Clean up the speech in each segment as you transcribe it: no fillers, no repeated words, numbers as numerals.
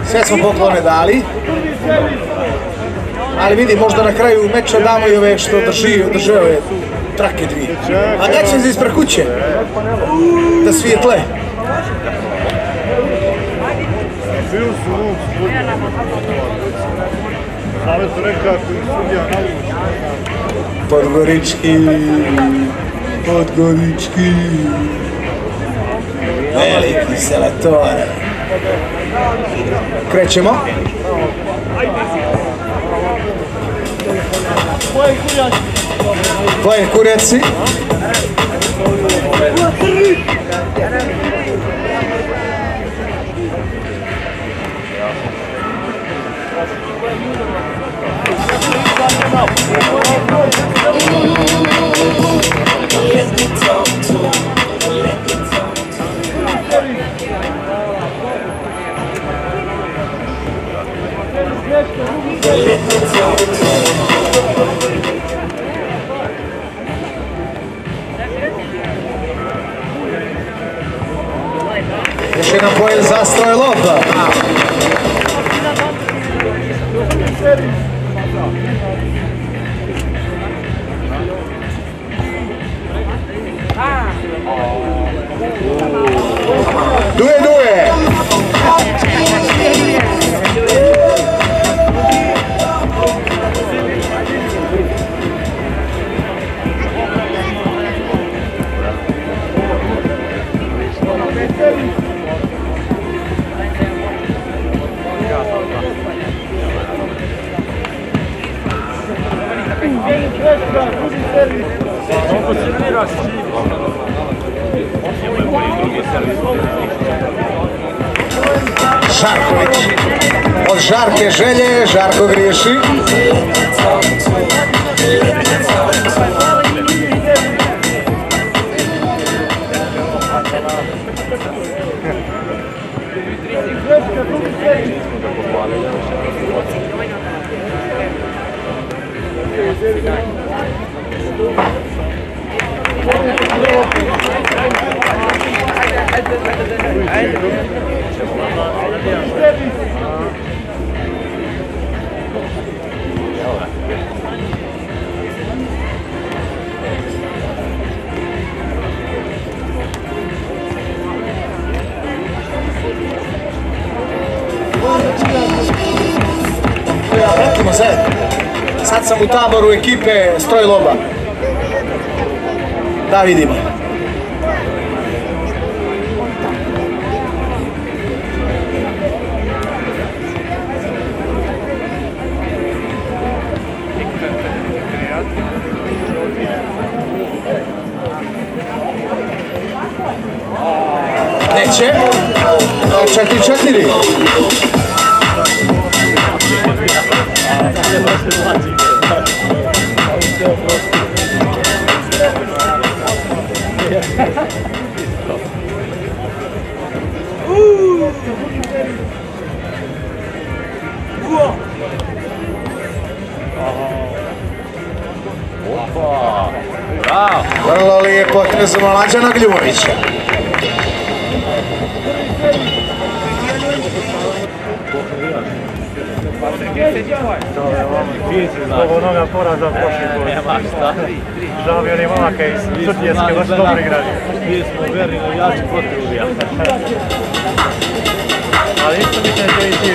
Sve smo poklone dali, ali vidi, možda na kraju meča damo i ove što drže ove trake dvije. A da će se ispred kuće da svijetle. Podgorički, Podgorički, veliki seletore. Krećemo. Pojen kurjaci. Još jedan pojen za Stroj Loba. Duje! Žarković. Od žarke želje, Žarko griješi. Vratimo se. Sad sam u taboru ekipe Stroj Loba. Da vidimo. Neće. 4-4. Vrlo lijepo potez Mlađana Gljumovića. Ovo onoga poraza prošli put. Nema šta. Žao mi onih momaka iz Sutjeske, baš dobro igrali. Mi smo verni navijači protiv Uvija. Ali isto mislim da će i ti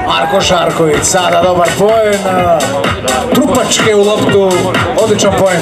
Marko Žarković, sada dobar poen. Trupačke u loptu, odličan poen.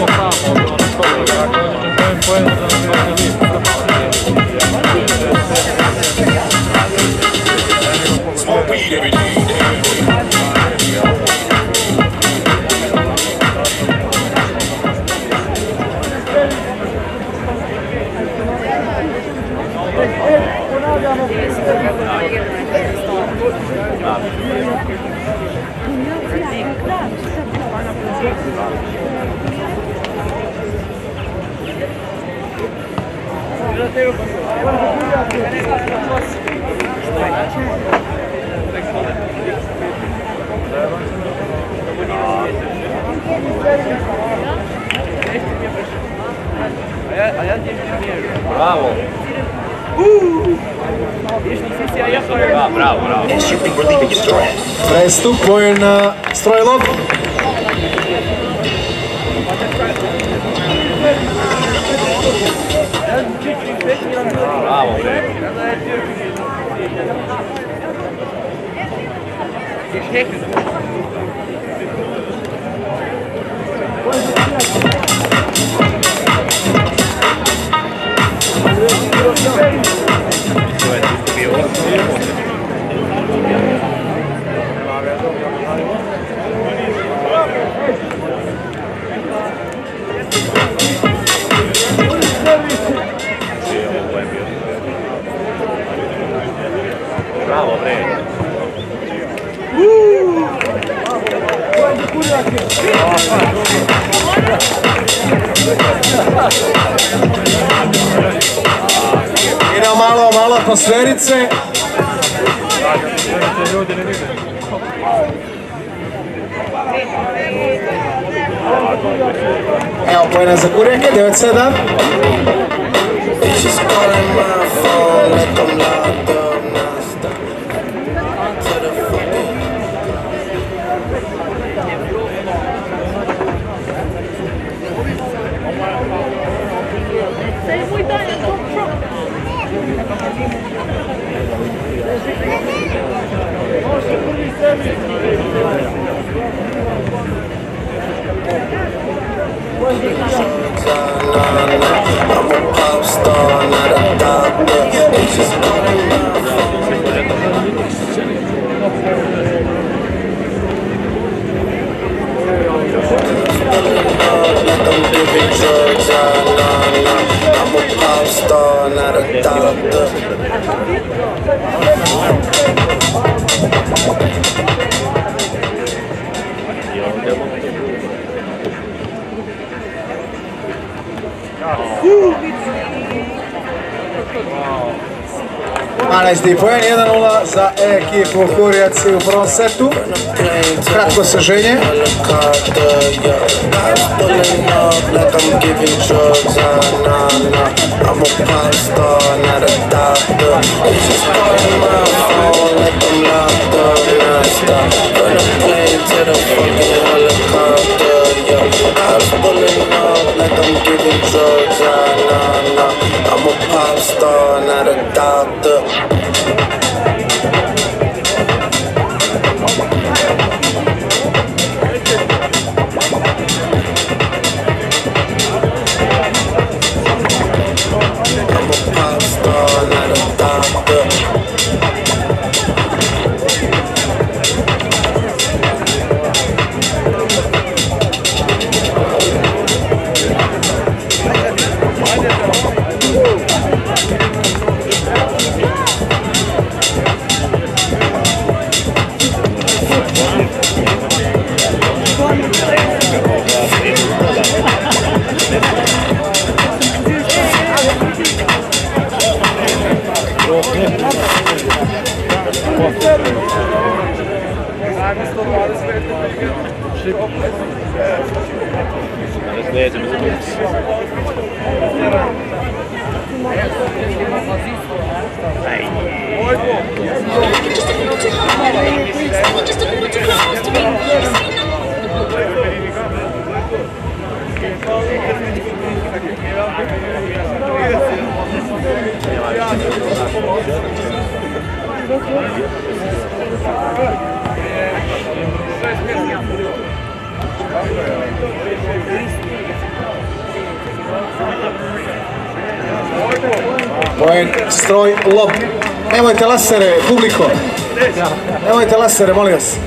Bravo! Bravo, bravo. Prestup, poen Strojlov. Bravo, bre. Bravo, bre. I na malo atmosferice. Evo pojena za Kurjake, 9-7. I'm a pop star, not a doctor. It's just calling my like I'm giving drugs, I'm a pop star, not a doctor. Poen, 1-0 za ekipu Kurjaci u prvom setu. Kratko saženje. I'm a pop star, not a doctor. Poen Strojlov. Nemojte lasere, publiko. Nemojte lasere, molim vas.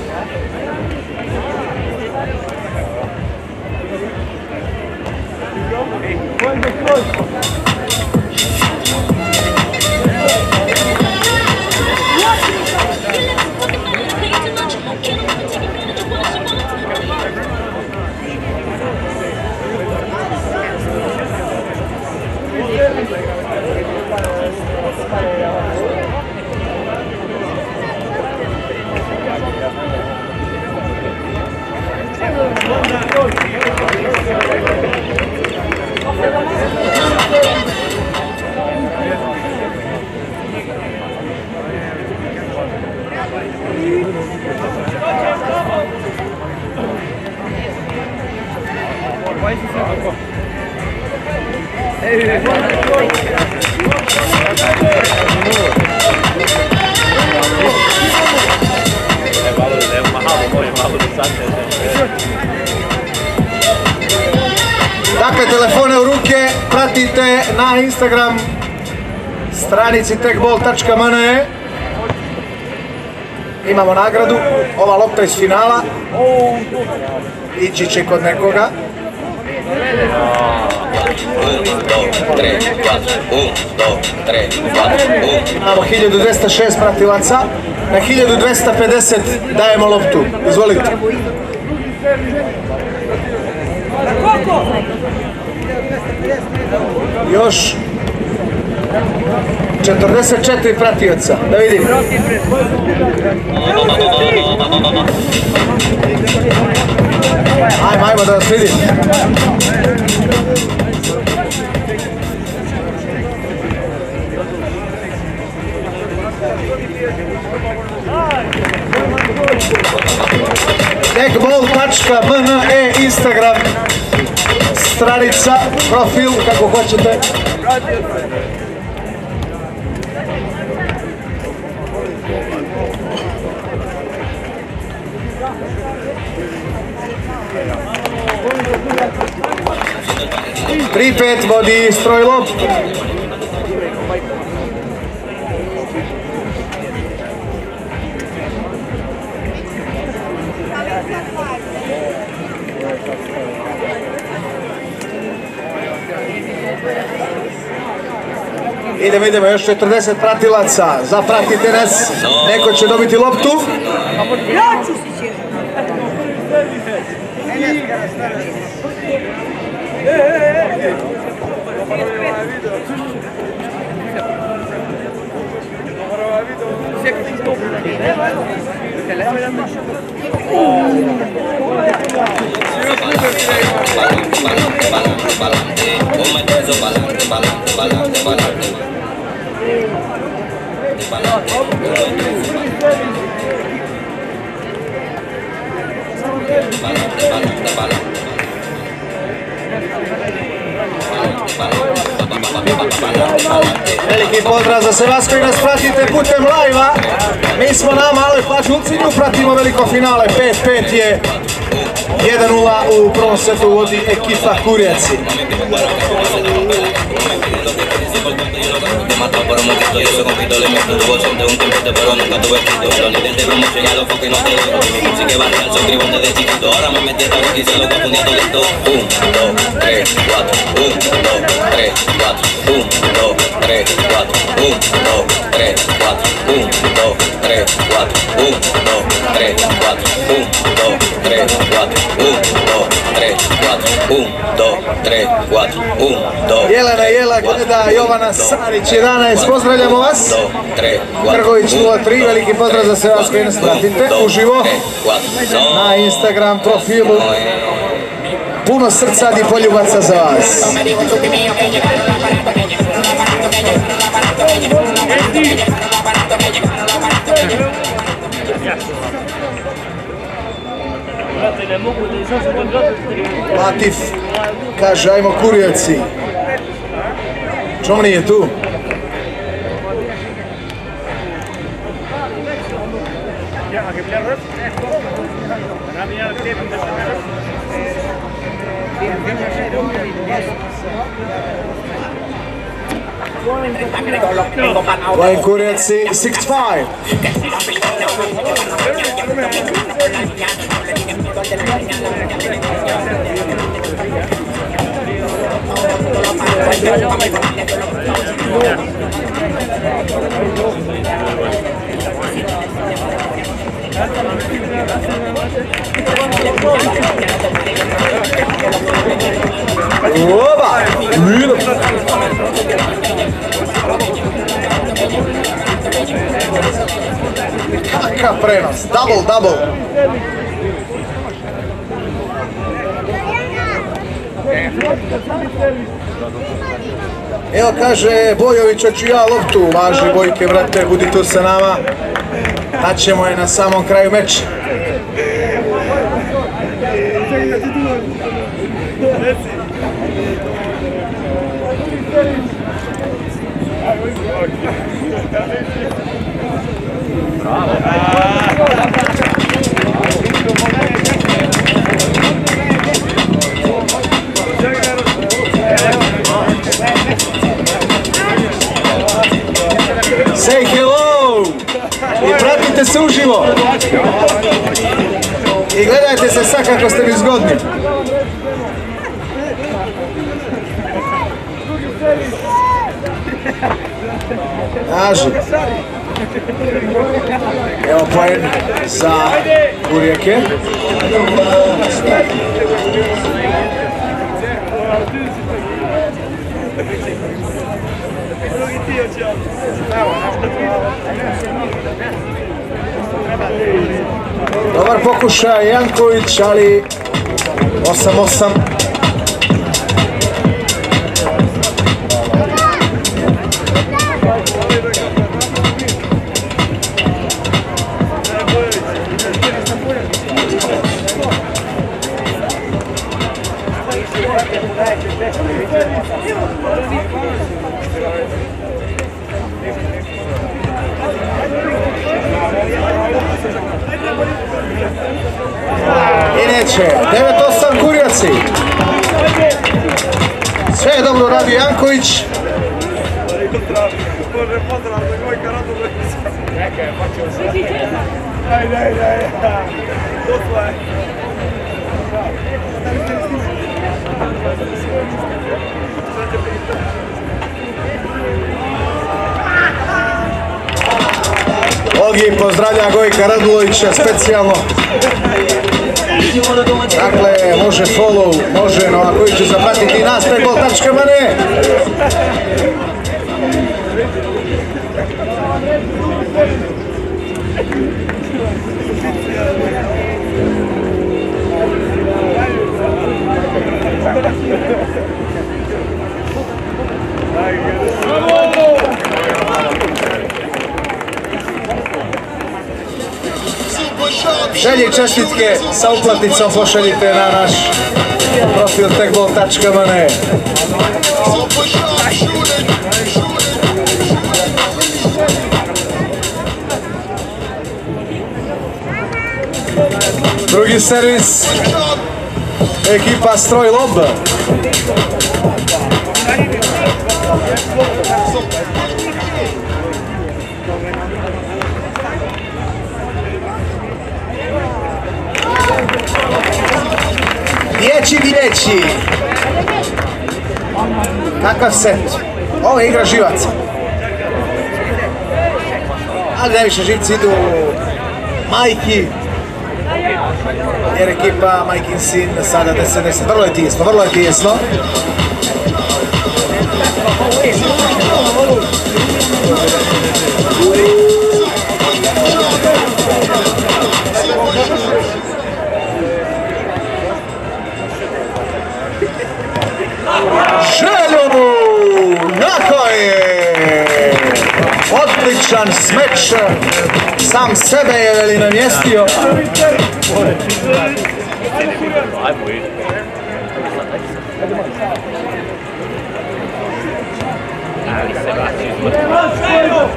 Dakle, telefone u ruke, pratite na Instagram stranici tekball.mne. Imamo nagradu, ova lopta iz finala, ići će kod nekoga. 1, 2, 3, 4, 1, 2, 3, 4, 1. Imamo 1206 pratilaca, na 1250 dajemo loptu, izvolite. Još 44 pratioca, da vidim. Ajmo da vas vidim. Tekball.mne Instagram stranica, profil, kako hoćete. Tri pet vodi Strojlop. Idemo, još 40 pratilaca, zapratite nas, neko će dobiti loptu. Veliki pozdrav za sve vas koji nas pratite putem live-a. Mi smo na Maloj plaži u Cilju, pratimo veliko finale. 5-5 je 1-0 u prvom setu vodi ekipa Kurjaci. Por un momentito y eso compito le meto tu voz de un tiempito pero nunca tuve escrito los líderes de promoción ya los focos y no te digo mi música va real soy escribo desde chiquito ahora me metí esta vez y se lo confundí todito 1, 2, 3, 4 1, 2, 3, 4 1, 2, 3, 4 1, 2, 3, 4 1, 2, 3, 4 1, 2, 3, 4 1, 2, 3, 4 1, 2, 3, 4 1, 2, 3, 4 1, 2. Jelena Jela gleda Jovana Sarić 11, pozdravljamo vas. Krgović 03, veliki pozdrav za sve vas koji nas pratite uživo na Instagram profilu. Puno srca i poljubaca za vas. Latif kaže ajmo Kurjaci. Čom nije tu? Playing Kurjaci 6-5. Oba! Kakav prenos, double. Evo kaže Bojović, hoću ja loptu, važi Bojke, vrate, budi tu sa nama. Daćemo je na samom kraju meča. Say hello! I pratite se uživo! I gledajte se sad kako ste mi zgodni! Naži! Evo poen za Urijeke. Dobar pokušaj Janković, ali 8-8. I neće, 9-8 Kurjaci. Sve je dobro radi Janković. Ogi pozdravlja Gojka Radulovića specijalno. Dakle, može follow, može Novakoviću zapratiti nas preko tačkamane. Želje i čestitke sa uplatnicom pošaljite na naš profil tekbol.mane. Drugi servis, ekipa Stroj Lob. Djeći. Kakav set. Ovo je igra živaca. Ali najviše živci idu majki. Jer ekipa majkin sin sada 10-10. Vrlo je tijesno. Željomu! Jako je! Odličan smeč! Sam sebe je veli namjestio.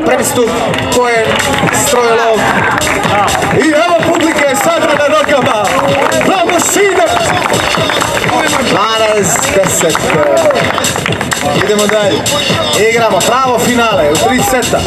Prestup koje Stroj Lov. I evo publika je sad na nogama. Bravo Sine! 12-10. Idemo dalje. Igramo pravo finale u 3 seta.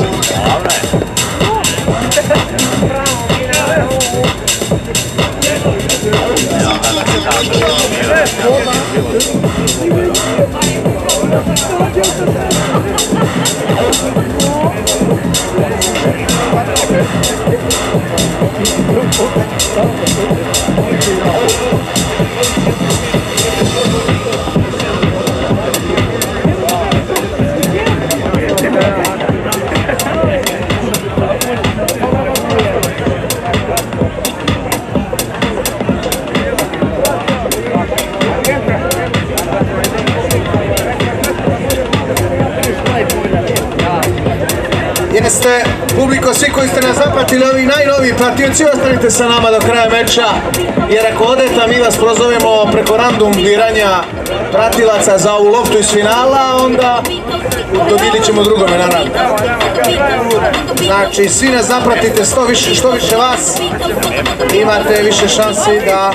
Jeste Publiko, svi koji ste nas zapratili, ovi najnoviji pratioci, ostanite sa nama do kraja meča, jer ako odete, mi vas prozovemo preko random biranja pratilaca za ovu loptu iz finala, onda dodijelit ćemo drugome, naravno. Znači, svi nas zapratite, što više vas, imate više šansi da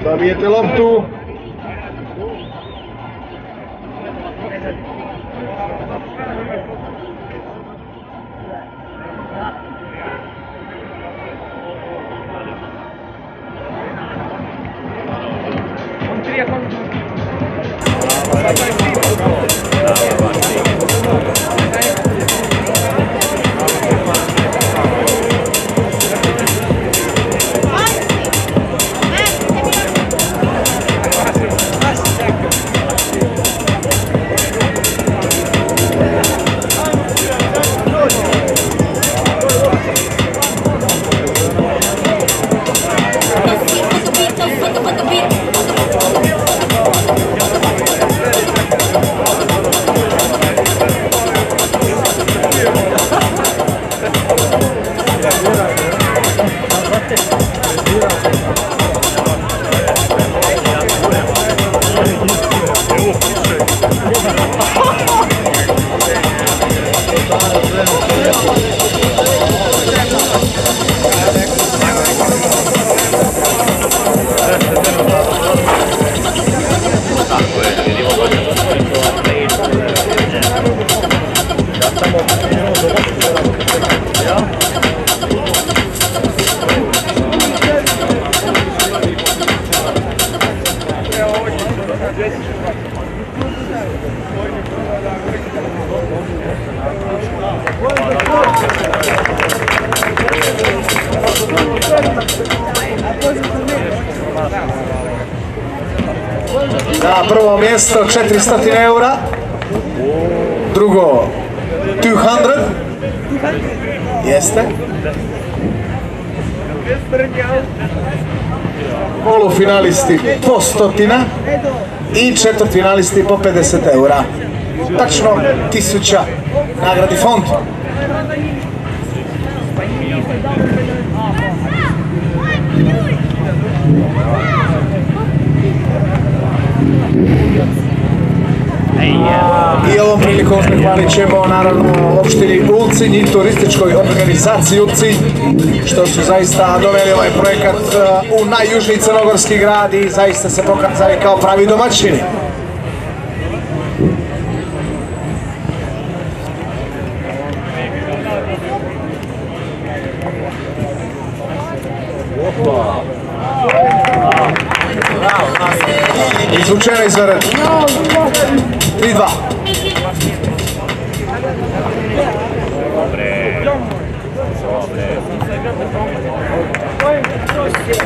dobijete loptu. Na prvo mjesto 400 eura, drugo 200, jeste, polufinalisti po 100 i četvrtfinalisti po 50 eura, tačno 1000 nagradi fond. I ovom prilikom prihvalit ćemo naravno opštini Ulcinj i turističkoj organizaciji Ulcinj, što su zaista doveli ovaj projekat u najjužniji crnogorski grad i zaista se pokazali kao pravi domaćini. Izvučena izveren. 3-2.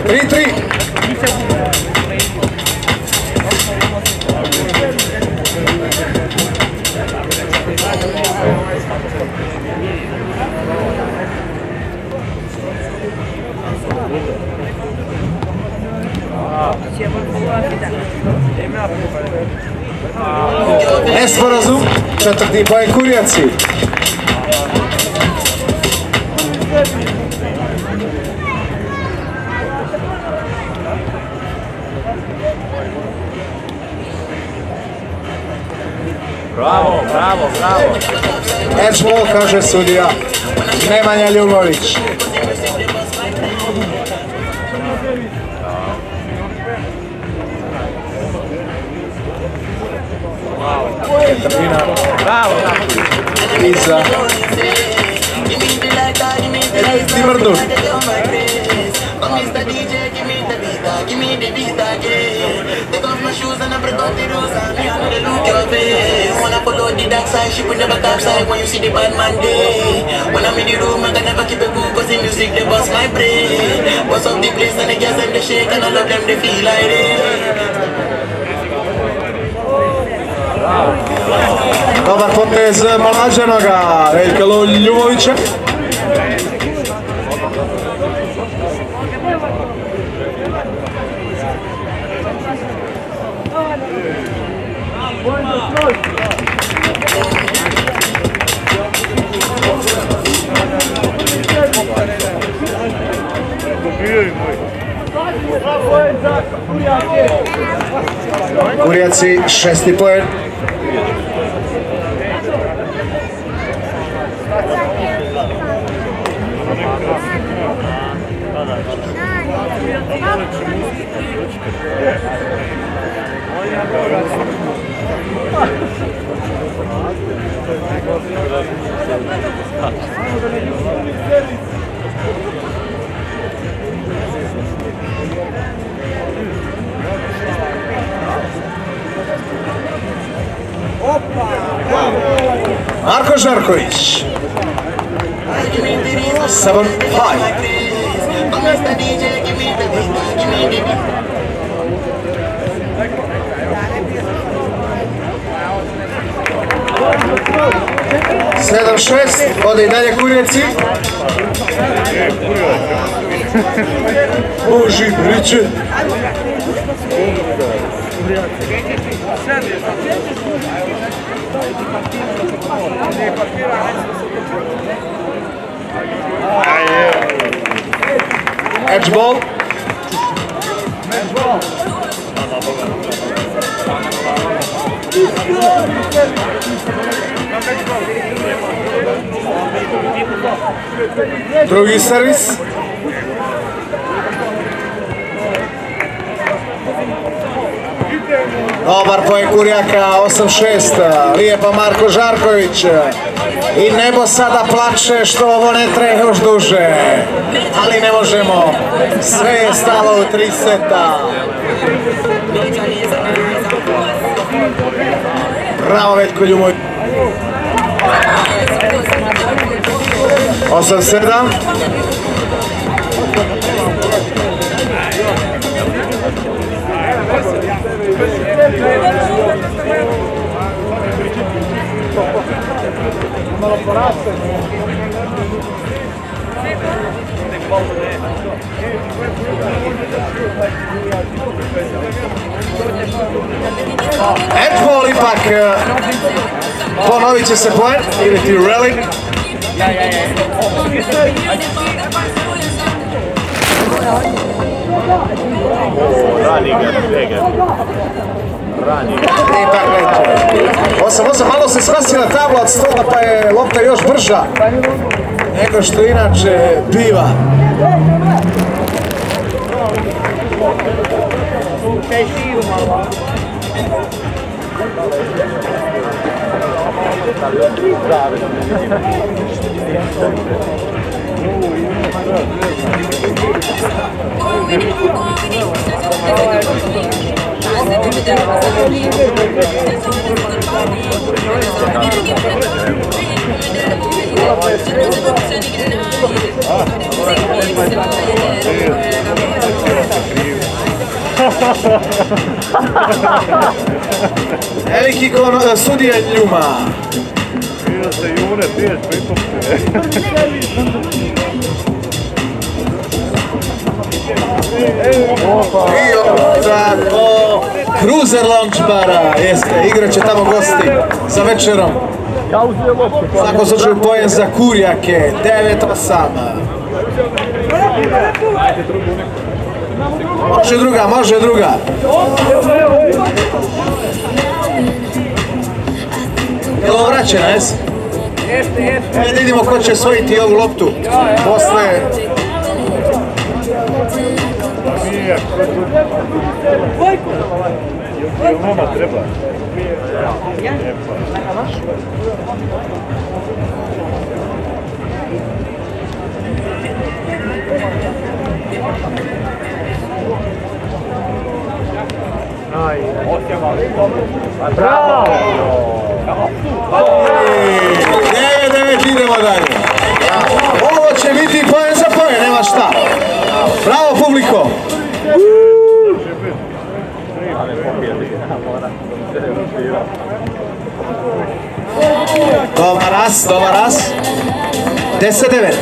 3-3. Nesporazum, četvrti poen Kurjaci. Bravo, bravo, bravo. Edge ball, kaže sudija Nemanja Ljubović. Bravo, Iza Timrdun. Dobar potez mlađenoga Veljka Ljubovića. Kurjaci 6. poen. Marko Žarković. 7 high. Sedam šest, ode i dalje Kurjaci. Boži, priče. Edge ball. Drugi servis. Dobar poen Kurjaka, 8-6. Lijepa Marko Žarković. I nebo sada plače što ovo ne traje još duže. Ali ne možemo. Sve je stalo u 3 seta. Bravo Veljko Ljuboj. 8-7. Edball ipak ponovit će se poen ili ti rally. Rani ga, svega. Rani ga. Ipak neće. 8-8, malo se skrasila tabla od stola pa je lopta još brža nego što inače biva. Veliki sudija Ljuma. Vidio se Jure, piješ pripopne. Cruiser Lounge bara, jeste, igraće tamo gosti sa večerom. U svakom slučaju poen za Kurjake, 9-8. Može druga, može druga. Je li ovo vraćena, jesi? Ajde vidimo ko će osvojiti ovu loptu posle. Jel nama treba? Bravo! 9-9, idemo dalje. Ovo će biti poen za poen, nema šta. Bravo publiko. Dobar ras, dobar ras. 10-9.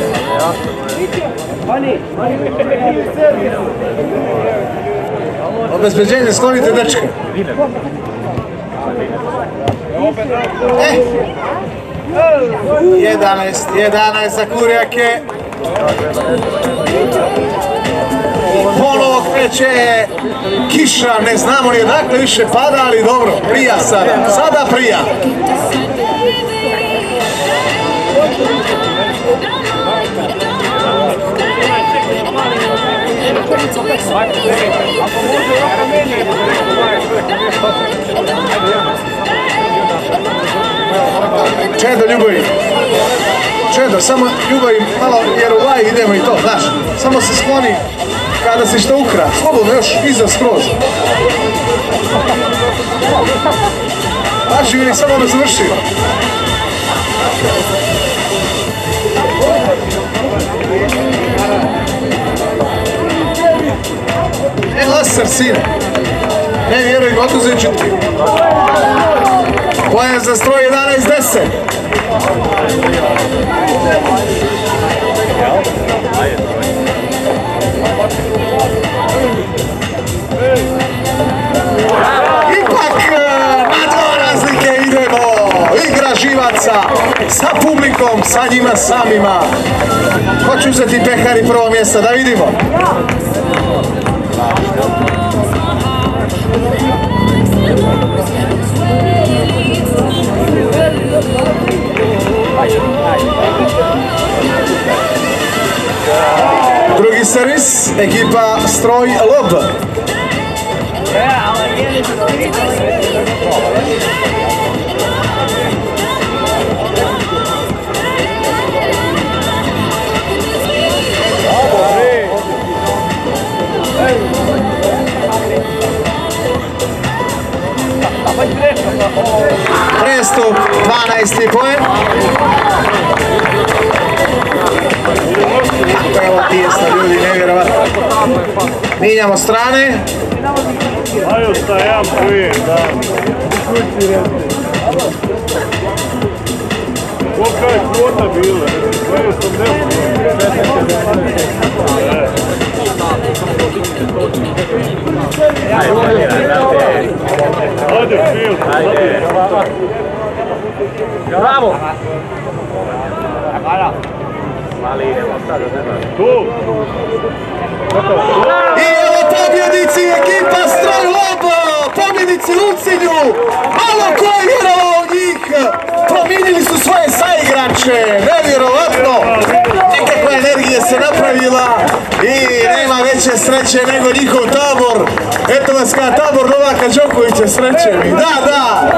Obezbeđenje, sklonite dečke. 11 za Kurjake. ponovo kreće kiša, ne znamo ni odakle više pada, ali dobro, prija sada, sada prija. Čedo, Ljubavi, Čedo, samo Ljubavi malo, jer u live idemo i to, znaš, samo se skloni kada si što ukra, slobodno još iza skroz. Paši mi samo da završi. Ne laser, sine. Ne vjeruj, oduzet ću ti. Pojen za stroj 11-10. Ipak na 2 razlike idemo. Igra živaca sa publikom, sa njima samima. Ko će uzeti pehari prvo mjesta, da vidimo. Drugi servis, ekipa Stroj Lob. Prestup, 12. poen. Evo tijesno, ljudi, nevjerovatno. Minjamo strane. Ajde, stajam prije, da. Kolika je kvota bila? Ajde, Fil. Ajde. Bravo! Ali idemo sada, Tu. I evo pobjednici ekipa Stroj Lob, pobjednici u Ulcinju, malo ko je vjerovao u njih, promijenili su svoje saigrače, nevjerovatno, nikakva energija se napravila i nema veće sreće nego njihov tabor, eto vas kao tabor Novaka Đokovića, sreće mi, da, da.